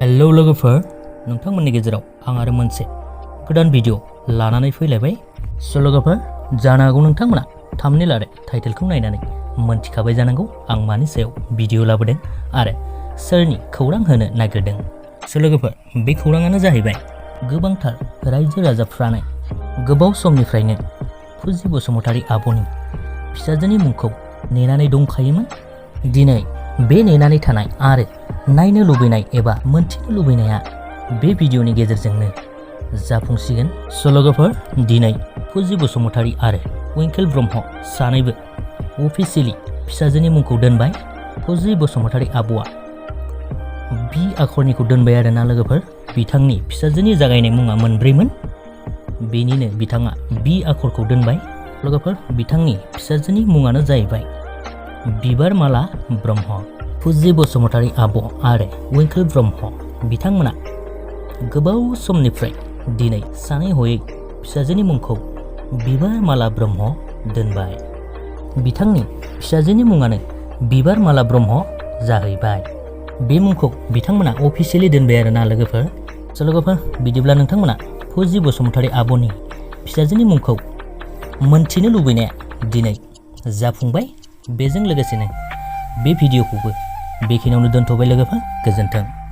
Hello लोगोफोर, नोंथांमोननि गेजेराव आं आरो मोनसे गोदान भिडिअ लानानै फैलायबाय। लोगोफोर, जानो हागौ नोंथांमोना थाम्बनेल आरो टाइटेलखौ नायनानै मोनथिखाबाय जानांगौ आं मानि सायाव भिडिअ लाबोदों आरो सोरनि खौरां होनो नागिरदों। लोगोफोर, बे खौराङानो जाहैबाय गोबांथार रायजो राजाफ्रानो गोबाव समनिफ्रायनो फुजि बसुमतारी आब'नि फिसाजोनि मुंखौ नेनानै दंखायोमोन। दिनै बे नेनानै थानाय आरो नायनो लुबैनाय एबा मोनथिनो लुबैनाया बे भिडिअनि गेजेरजोंनो जाफुंसिगोन। लोगोफोर, दिनै फुजि बसुमतारी आरो उइंकेल ब्रह्म सानैबो अफिसियेलि फिसाजोनि मुंखौ दोनबाय। फुजि बसुमतारी आब'आ बि आखरनिखौ दोनबाय आरोना लोगोफोर। बिथांनि फिसाजोनि जागायनाय मुङा मोनब्रैमोन, बेनिनो बिथाङा बि आखरखौ दोनबाय। लोगोफोर, बिथांनि फिसाजोनि मुङानो जाहैबाय बिबारमाला ब्रह्म। फुजि बसुमतारी आब' आरो उइंकेल ब्रह्म बिथांमोना गोबाव समनिफ्राय दिनै सानै हयै फिसाजोनि मुंखौ बिबारमाला ब्रह्म दोनबाय। बिथांनि फिसाजोनि मुङानो बिबारमाला ब्रह्म जाहैबाय। बे मुंखौ बिथांमोना अफिसियेलि दोनबाय आरोना लोगोफोर। लोगोफोर, बिदिब्ला नोंथांमोना फुजि बसुमतारी आब'नि फिसाजोनि मुंखौ मोनथिनो लुबैनाया दिनै जाफुंबाय। बेजों लोगोसेनो बे भिडिअखौबो बेखिनियावनो दोनथ'बाय लोगोफोर। गोजोन्थों।